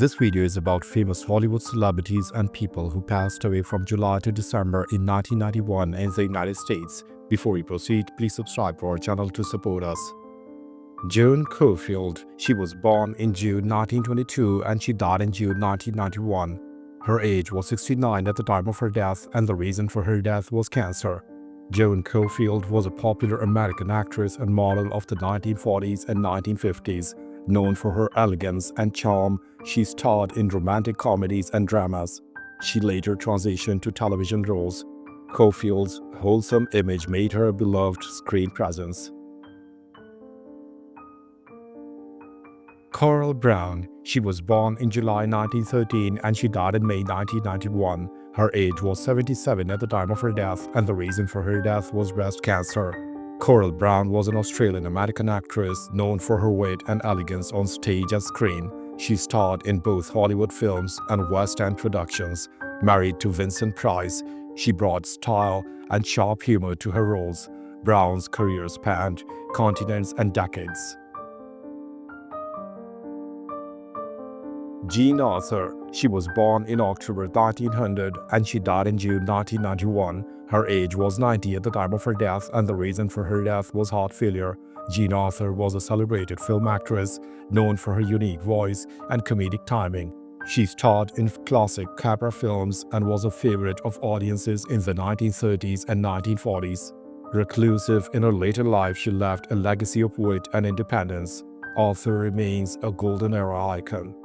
This video is about famous Hollywood celebrities and people who passed away from July to December in 1991 in the United States. Before we proceed, please subscribe to our channel to support us. Joan Koffield. She was born in June 1922 and she died in June 1991. Her age was 69 at the time of her death, and the reason for her death was cancer. Joan Koffield was a popular American actress and model of the 1940s and 1950s. Known for her elegance and charm, she starred in romantic comedies and dramas. She later transitioned to television roles. Koffield's wholesome image made her a beloved screen presence. Coral Browne. She was born in July 1913 and she died in May 1991. Her age was 77 at the time of her death, and the reason for her death was breast cancer. Coral Browne was an Australian-American actress known for her wit and elegance on stage and screen. She starred in both Hollywood films and West End productions. Married to Vincent Price, she brought style and sharp humor to her roles. Browne's career spanned continents and decades. Jean Arthur. She was born in October 1900 and she died in June 1991. Her age was 90 at the time of her death, and the reason for her death was heart failure. Jean Arthur was a celebrated film actress known for her unique voice and comedic timing. She starred in classic cabaret films and was a favorite of audiences in the 1930s and 1940s. Reclusive in her later life, she left a legacy of wit and independence. Arthur remains a golden era icon.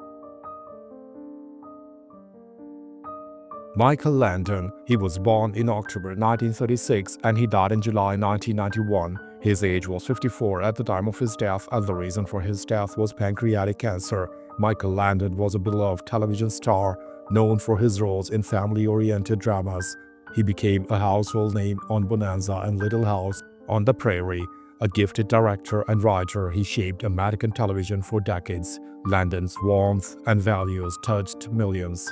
Michael Landon. He was born in October 1936 and he died in July 1991. His age was 54 at the time of his death, and the reason for his death was pancreatic cancer. Michael Landon was a beloved television star known for his roles in family-oriented dramas. He became a household name on Bonanza and Little House on the Prairie. A gifted director and writer, he shaped American television for decades. Landon's warmth and values touched millions.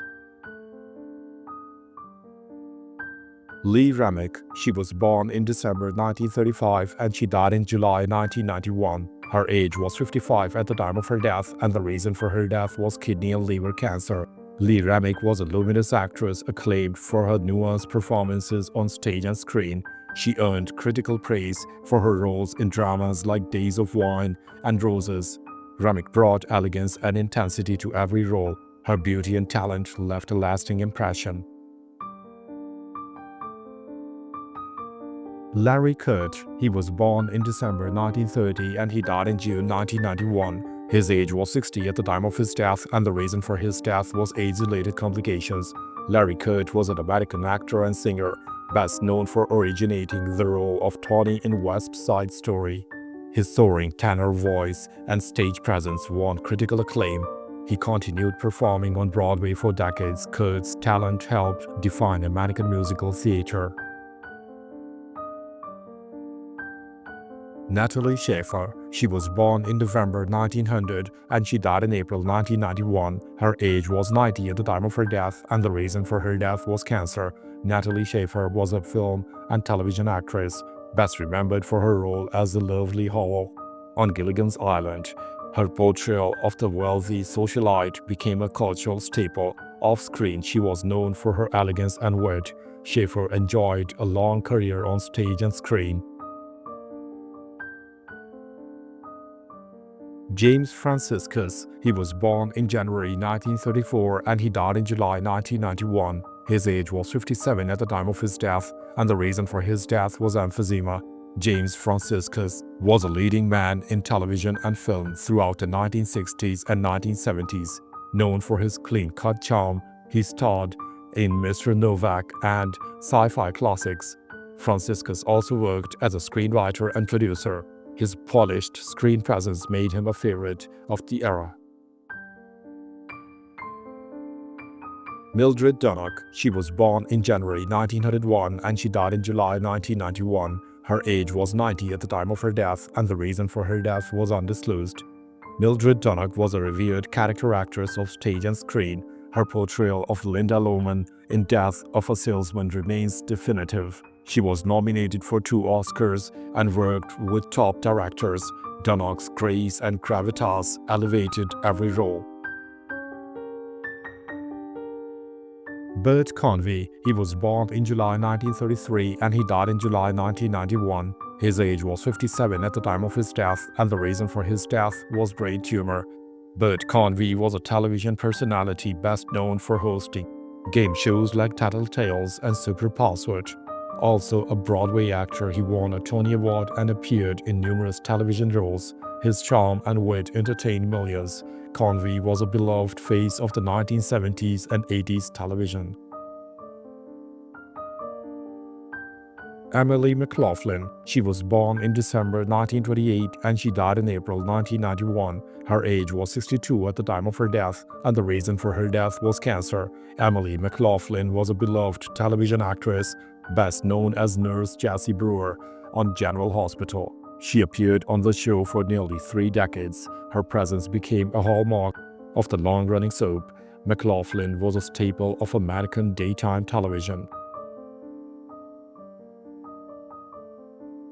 Lee Remick. She was born in December 1935 and she died in July 1991. Her age was 55 at the time of her death, and the reason for her death was kidney and liver cancer. Lee Remick was a luminous actress acclaimed for her nuanced performances on stage and screen. She earned critical praise for her roles in dramas like Days of Wine and Roses. Remick brought elegance and intensity to every role. Her beauty and talent left a lasting impression. Larry Kert. He was born in December 1930 and he died in June 1991. His age was 60 at the time of his death, and the reason for his death was AIDS-related complications. Larry Kert was an American actor and singer, best known for originating the role of Tony in West Side Story. His soaring tenor voice and stage presence won critical acclaim. He continued performing on Broadway for decades. Kert's talent helped define American musical theater. Natalie Schaefer. She was born in November 1900 and she died in April 1991. Her age was 90 at the time of her death, and the reason for her death was cancer. Natalie Schaefer was a film and television actress, best remembered for her role as the lovely Hollow on Gilligan's Island. Her portrayal of the wealthy socialite became a cultural staple. Off-screen, she was known for her elegance and wit. Schaefer enjoyed a long career on stage and screen. James Franciscus. He was born in January 1934 and he died in July 1991. His age was 57 at the time of his death, and the reason for his death was emphysema. James Franciscus was a leading man in television and film throughout the 1960s and 1970s. Known for his clean-cut charm, he starred in Mr. Novak and sci-fi classics. Franciscus also worked as a screenwriter and producer. His polished screen presence made him a favorite of the era. Mildred Donuk. She was born in January 1901 and she died in July 1991. Her age was 90 at the time of her death, and the reason for her death was undisclosed. Mildred Donuk was a revered character actress of stage and screen. Her portrayal of Linda Lohman in Death of a Salesman remains definitive. She was nominated for 2 Oscars and worked with top directors. Donuk's grace and gravitas elevated every role. Bert Convi, he was born in July 1933 and he died in July 1991. His age was 57 at the time of his death, and the reason for his death was brain tumor. Bert Convi was a television personality best known for hosting game shows like Tattletales and Super Password. Also a Broadway actor, he won a Tony Award and appeared in numerous television roles. His charm and wit entertained millions. Convi was a beloved face of the 1970s and 80s television. Emily McLaughlin, she was born in December 1928 and she died in April 1991. Her age was 62 at the time of her death, and the reason for her death was cancer. Emily McLaughlin was a beloved television actress, best known as Nurse Jessie Brewer on General Hospital. She appeared on the show for nearly 3 decades. Her presence became a hallmark of the long-running soap. McLaughlin was a staple of American daytime television.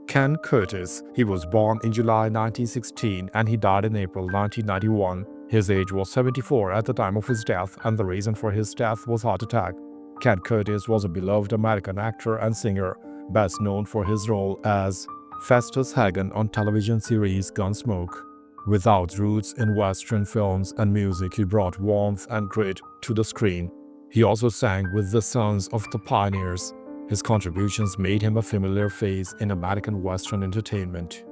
Ken Curtis, he was born in July 1916 and he died in April 1991. His age was 74 at the time of his death, and the reason for his death was heart attack. Ken Curtis was a beloved American actor and singer, best known for his role as Festus Hagen on television series Gunsmoke. Without roots in Western films and music, he brought warmth and grit to the screen. He also sang with the Sons of the Pioneers. His contributions made him a familiar face in American Western entertainment.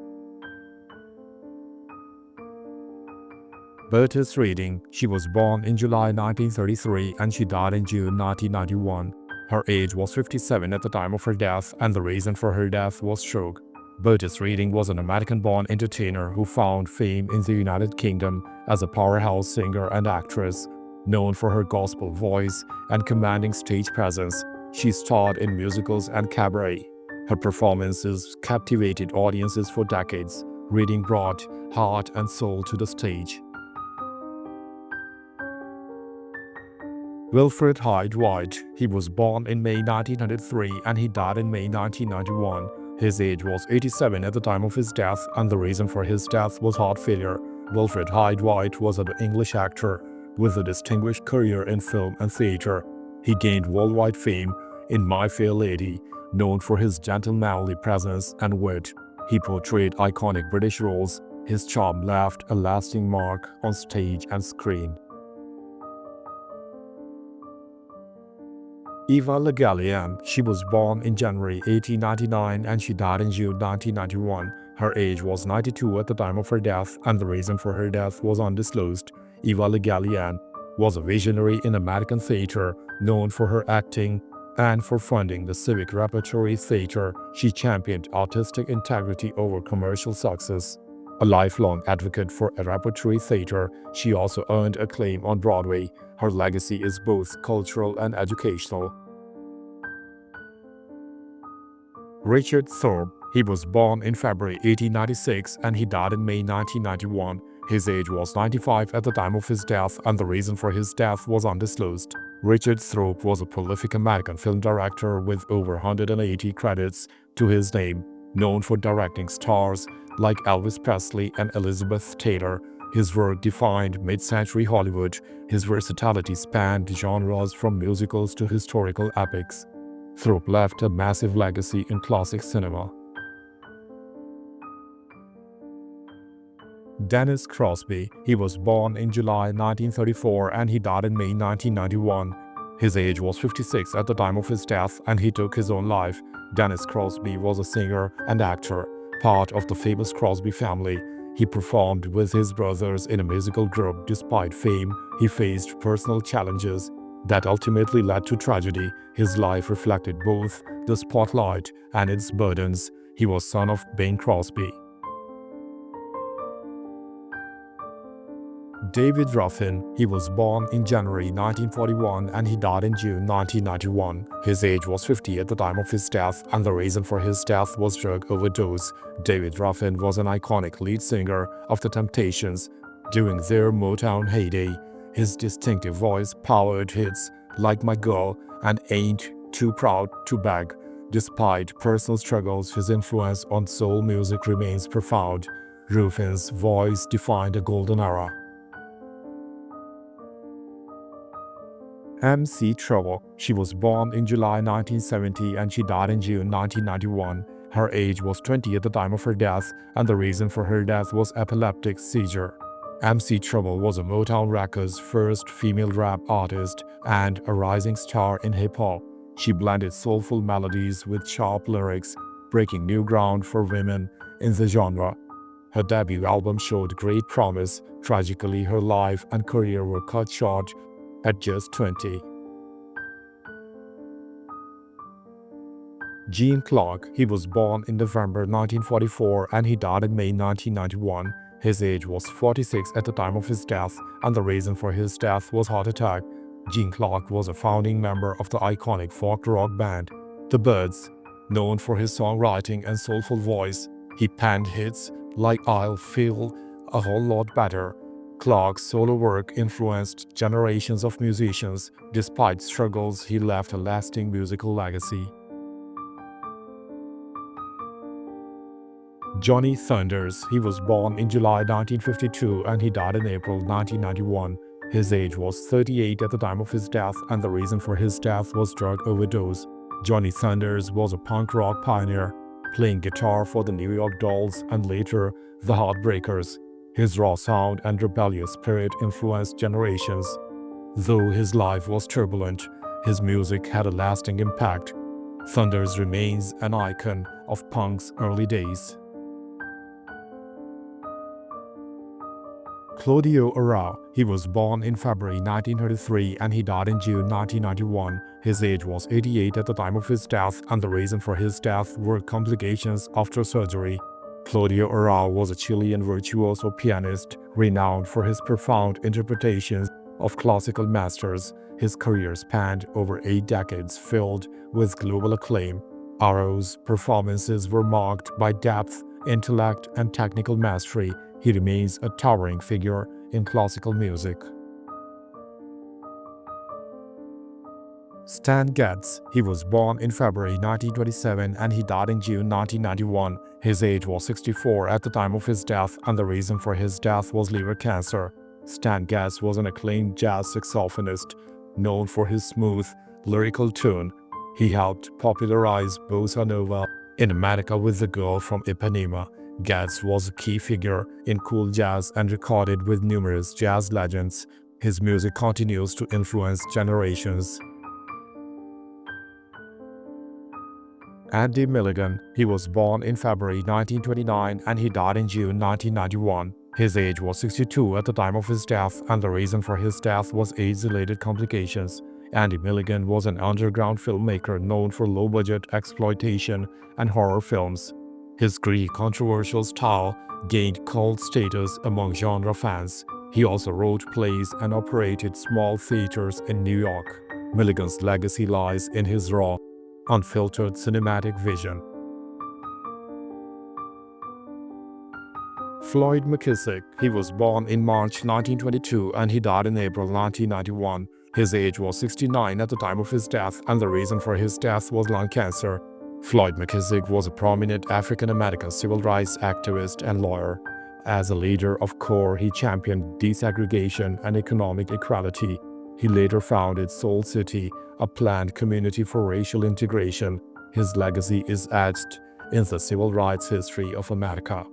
Bertis Reading, she was born in July 1933 and she died in June 1991. Her age was 57 at the time of her death, and the reason for her death was stroke. Bertis Reading was an American-born entertainer who found fame in the United Kingdom as a powerhouse singer and actress. Known for her gospel voice and commanding stage presence, she starred in musicals and cabaret. Her performances captivated audiences for decades. Reading brought heart and soul to the stage. Wilfred Hyde White, he was born in May 1903 and he died in May 1991. His age was 87 at the time of his death, and the reason for his death was heart failure. Wilfred Hyde White was an English actor with a distinguished career in film and theatre. He gained worldwide fame in My Fair Lady, known for his gentlemanly presence and wit. He portrayed iconic British roles. His charm left a lasting mark on stage and screen. Eva Legalan, she was born in January 1899 and she died in June 1991. Her age was 92 at the time of her death, and the reason for her death was undisclosed. Eva Legalan was a visionary in American theater, known for her acting and for funding the Civic Repertory Theater. She championed artistic integrity over commercial success. A lifelong advocate for a repertory theater, she also earned acclaim on Broadway. Her legacy is both cultural and educational. Richard Throp, he was born in February 1896 and he died in May 1991. His age was 95 at the time of his death, and the reason for his death was undisclosed. Richard Throp was a prolific American film director with over 180 credits to his name, known for directing stars like Elvis Presley and Elizabeth Taylor. His work defined mid-century Hollywood. His versatility spanned genres from musicals to historical epics. Throp left a massive legacy in classic cinema. Dennis Crosby, he was born in July 1934 and he died in May 1991. His age was 56 at the time of his death, and he took his own life. Dennis Crosby was a singer and actor, part of the famous Crosby family. He performed with his brothers in a musical group. Despite fame, he faced personal challenges that ultimately led to tragedy. His life reflected both the spotlight and its burdens. He was son of Bing Crosby. David Ruffin, he was born in January 1941 and he died in June 1991. His age was 50 at the time of his death, and the reason for his death was drug overdose. David Ruffin was an iconic lead singer of The Temptations during their Motown heyday. His distinctive voice powered hits like My Girl and Ain't Too Proud to Beg. Despite personal struggles, his influence on soul music remains profound. Ruffin's voice defined a golden era. M.C. Trouble. She was born in July 1970 and she died in June 1991. Her age was 20 at the time of her death, and the reason for her death was epileptic seizure. M.C. Trouble was a Motown Records' first female rap artist and a rising star in hip-hop. She blended soulful melodies with sharp lyrics, breaking new ground for women in the genre. Her debut album showed great promise. Tragically, her life and career were cut short at just 20. Gene Clark. He was born in November 1944 and he died in May 1991. His age was 46 at the time of his death, and the reason for his death was heart attack. Gene Clark was a founding member of the iconic folk rock band, The Byrds. Known for his songwriting and soulful voice, he penned hits like I'll Feel a Whole Lot Better. Clark's solo work influenced generations of musicians. Despite struggles, he left a lasting musical legacy. Johnny Thunders. He was born in July 1952 and he died in April 1991. His age was 38 at the time of his death, and the reason for his death was drug overdose. Johnny Thunders was a punk rock pioneer, playing guitar for the New York Dolls and later the Heartbreakers. His raw sound and rebellious spirit influenced generations. Though his life was turbulent, his music had a lasting impact. Thunders remains an icon of punk's early days. Cladio Ara. He was born in February 1933 and he died in June 1991. His age was 88 at the time of his death, and the reason for his death were complications after surgery. Cladio Ara was a Chilean virtuoso pianist, renowned for his profound interpretations of classical masters. His career spanned over 8 decades, filled with global acclaim. Ara's performances were marked by depth, intellect, and technical mastery. He remains a towering figure in classical music. Stan Getz. He was born in February 1927 and he died in June 1991. His age was 64 at the time of his death, and the reason for his death was liver cancer. Stan Getz was an acclaimed jazz saxophonist, known for his smooth, lyrical tone. He helped popularize bossa nova in America with The Girl from Ipanema. Getz was a key figure in cool jazz and recorded with numerous jazz legends. His music continues to influence generations. Andy Milligan. He was born in February 1929 and he died in June 1991. His age was 62 at the time of his death, and the reason for his death was AIDS-related complications. Andy Milligan was an underground filmmaker known for low-budget exploitation and horror films. His gritty, controversial style gained cult status among genre fans. He also wrote plays and operated small theaters in New York. Milligan's legacy lies in his raw, unfiltered cinematic vision. Floyd McKissic. He was born in March 1922 and he died in April 1991. His age was 69 at the time of his death, and the reason for his death was lung cancer. Floyd McKissic was a prominent African-American civil rights activist and lawyer. As a leader of CORE, he championed desegregation and economic equality. He later founded Soul City, a planned community for racial integration. His legacy is etched in the civil rights history of America.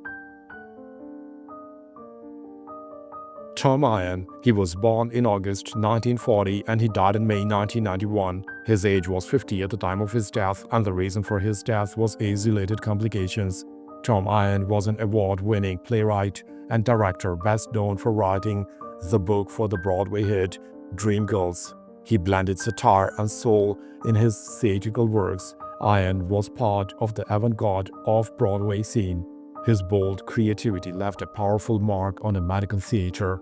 Tom Ian. He was born in August 1940 and he died in May 1991. His age was 50 at the time of his death, and the reason for his death was AIDS-related complications. Tom Ian was an award-winning playwright and director, best known for writing the book for the Broadway hit Dreamgirls. He blended satire and soul in his theatrical works. Ian was part of the avant-garde off-Broadway scene. His bold creativity left a powerful mark on American theater.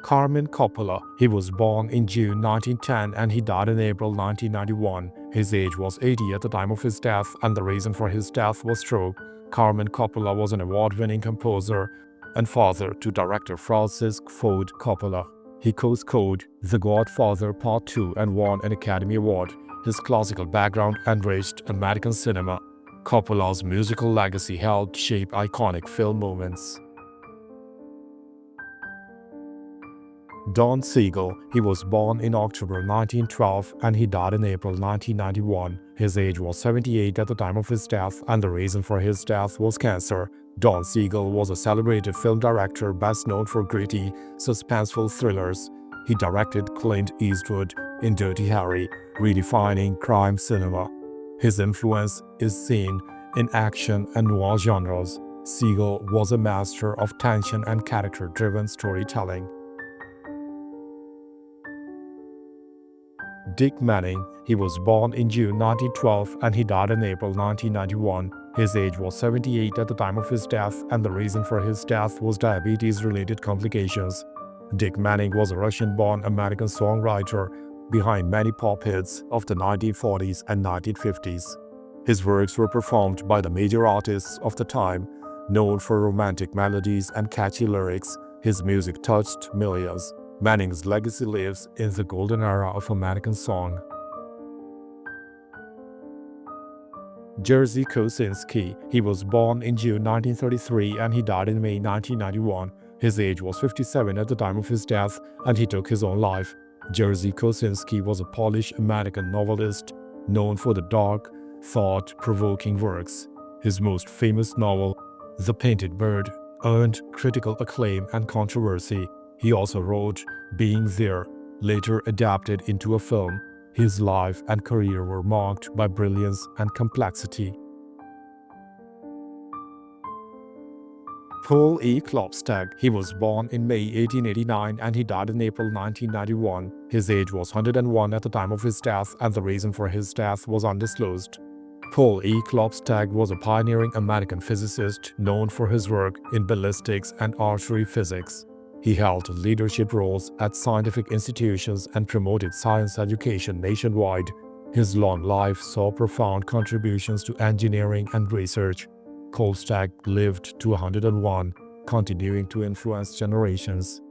Carmen Coppola. He was born in June 1910 and he died in April 1991. His age was 80 at the time of his death, and the reason for his death was stroke. Carmen Coppola was an award-winning composer and father to director Franciscus Ford Coppola. He co-scored The Godfather Part 2 and won an Academy Award. His classical background enriched American cinema. Coppola's musical legacy helped shape iconic film moments. Don Seagull, he was born in October 1912 and he died in April 1991. His age was 78 at the time of his death, and the reason for his death was cancer. Don Seagull was a celebrated film director best known for gritty, suspenseful thrillers. He directed Clint Eastwood in Dirty Harry, redefining crime cinema. His influence is seen in action and noir genres. Seagull was a master of tension and character-driven storytelling. Dick Manning, he was born in June 1912 and he died in April 1991. His age was 78 at the time of his death, and the reason for his death was diabetes-related complications. Dick Manning was a Russian-born American songwriter behind many pop hits of the 1940s and 1950s. His works were performed by the major artists of the time, known for romantic melodies and catchy lyrics. His music touched millions. Manning's legacy lives in the golden era of American song. Jerzy Kosinski, he was born in June 1933 and he died in May 1991. His age was 57 at the time of his death, and he took his own life. Jerzy Kosinski was a Polish-American novelist known for the dark, thought-provoking works. His most famous novel, The Painted Bird, earned critical acclaim and controversy. He also wrote Being There, later adapted into a film. His life and career were marked by brilliance and complexity. Paul Eclops Tag, he was born in May 1889 and he died in April 1991. His age was 101 at the time of his death, and the reason for his death was undisclosed. Paul Eclops Tag was a pioneering American physicist known for his work in ballistics and archery physics. He held leadership roles at scientific institutions and promoted science education nationwide. His long life saw profound contributions to engineering and research. Tag lived to 101, continuing to influence generations.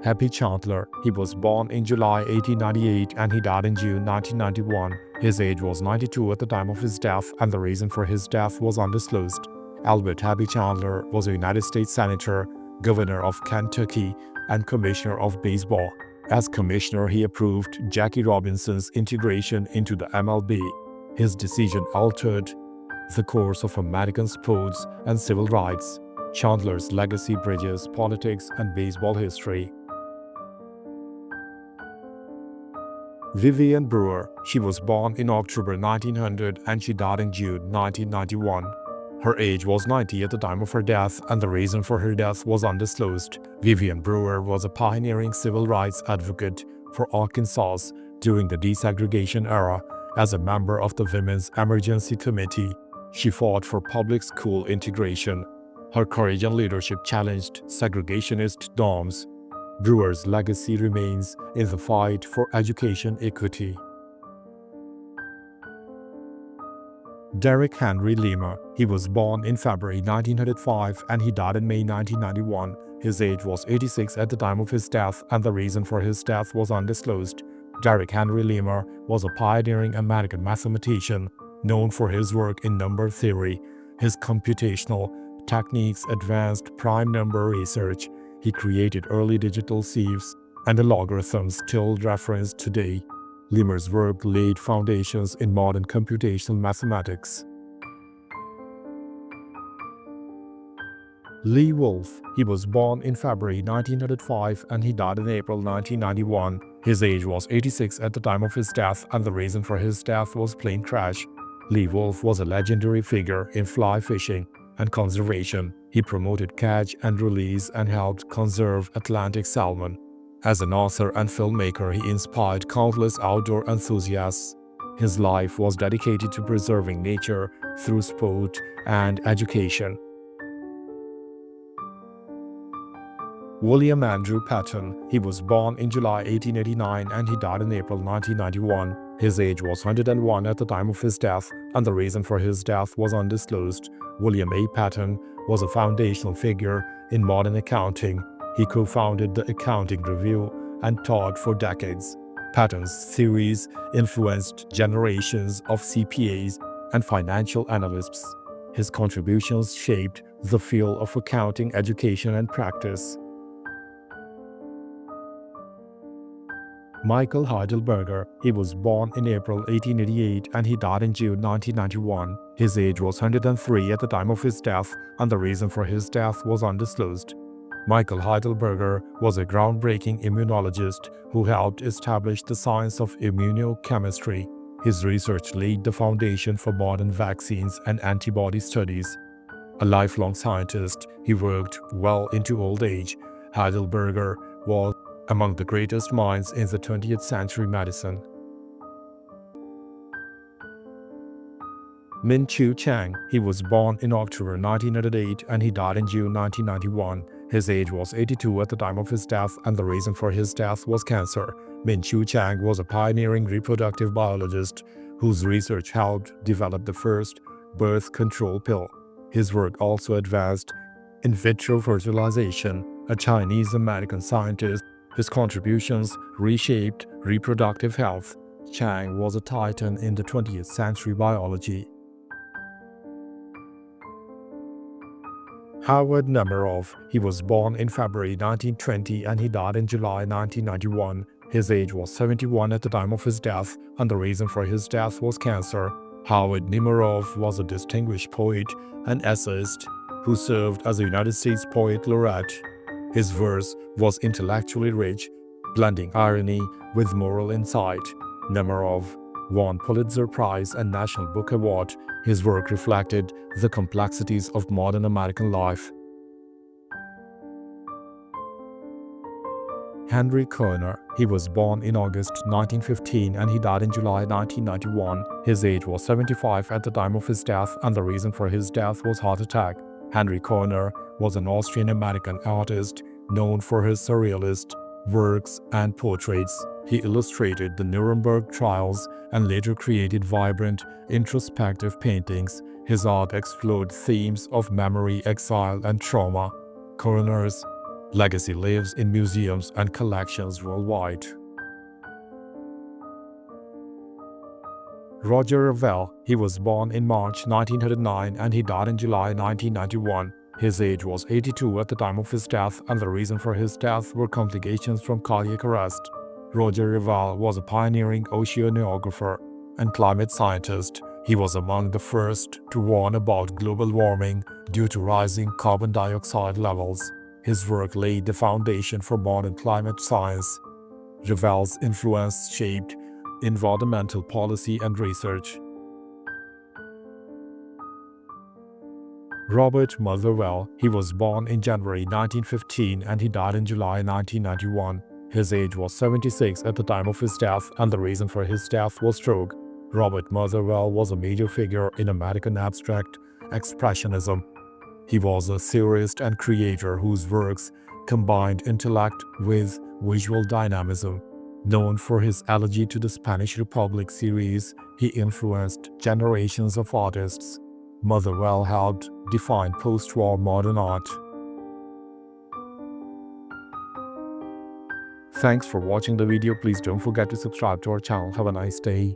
Happy Chandler, he was born in July 1898 and he died in June 1991. His age was 92 at the time of his death, and the reason for his death was undisclosed. Albert Happy Chandler was a United States Senator, Governor of Kentucky, and Commissioner of Baseball. As Commissioner, he approved Jackie Robinson's integration into the MLB. His decision altered the course of American sports and civil rights. Chandler's legacy bridges politics and baseball history. Vivian Brewer, she was born in October 1900 and she died in June 1991. Her age was 90 at the time of her death, and the reason for her death was undisclosed. Vivian Brewer was a pioneering civil rights advocate for Arkansas during the desegregation era. As a member of the Women's Emergency Committee, she fought for public school integration. Her courage and leadership challenged segregationist norms. Brewer's legacy remains in the fight for education equity. Derek Henry Lemur, he was born in February 1905 and he died in May 1991. His age was 86 at the time of his death, and the reason for his death was undisclosed. Derek Henry Lemur was a pioneering American mathematician known for his work in number theory. His computational techniques advanced prime number research. He created early digital sieves and the logarithms still referenced today. Lemur's work laid foundations in modern computational mathematics. Lee Wolf, he was born in February 1905 and he died in April 1991. His age was 86 at the time of his death, and the reason for his death was plane crash. Lee Wolf was a legendary figure in fly fishing and conservation. He promoted catch and release and helped conserve Atlantic salmon. As an author and filmmaker, he inspired countless outdoor enthusiasts. His life was dedicated to preserving nature through sport and education. William Andrew Patton, he was born in July 1889 and he died in April 1991. His age was 101 at the time of his death, and the reason for his death was undisclosed. William A. Patton was a foundational figure in modern accounting. He co-founded the Accounting Review and taught for decades. Patton's theories influenced generations of CPAs and financial analysts. His contributions shaped the field of accounting, education, and practice. Michael Heidelberger, he was born in April 1888 and he died in June 1991. His age was 103 at the time of his death, and the reason for his death was undisclosed. Michael Heidelberger was a groundbreaking immunologist who helped establish the science of immunochemistry. His research laid the foundation for modern vaccines and antibody studies. A lifelong scientist, he worked well into old age. Heidelberger was among the greatest minds in the 20th century medicine. Minchu Chang, he was born in October 1908 and he died in June 1991. His age was 82 at the time of his death, and the reason for his death was cancer. Minchu Chang was a pioneering reproductive biologist whose research helped develop the first birth control pill. His work also advanced in vitro fertilization. A Chinese-American scientist, his contributions reshaped reproductive health. Chang was a titan in the 20th century biology. Howard Nimrov, he was born in February 1920 and he died in July 1991. His age was 71 at the time of his death, and the reason for his death was cancer. Howard Nimrov was a distinguished poet and essayist who served as a United States Poet Laureate. His verse was intellectually rich, blending irony with moral insight. Nimrov won Pulitzer Prize and National Book Award. His work reflected the complexities of modern American life. Henry Koner, he was born in August 1915 and he died in July 1991. His age was 75 at the time of his death, and the reason for his death was heart attack. Henry Koner was an Austrian-American artist known for his surrealist works and portraits. He illustrated the Nuremberg trials and later created vibrant, introspective paintings. His art explored themes of memory, exile, and trauma. Koner's legacy lives in museums and collections worldwide. Roger Revelle, he was born in March 1909 and he died in July 1991. His age was 82 at the time of his death, and the reason for his death were complications from cardiac arrest. Roger Revelle was a pioneering oceanographer and climate scientist. He was among the first to warn about global warming due to rising carbon dioxide levels. His work laid the foundation for modern climate science. Revelle's influence shaped environmental policy and research. Robert Motherwell, he was born in January 1915 and he died in July 1991. His age was 76 at the time of his death, and the reason for his death was stroke. Robert Motherwell was a major figure in American abstract expressionism. He was a theorist and creator whose works combined intellect with visual dynamism. Known for his Elegy to the Spanish Republic series, he influenced generations of artists. Motherwell helped define post-war modern art. Thanks for watching the video. Please don't forget to subscribe to our channel. Have a nice day.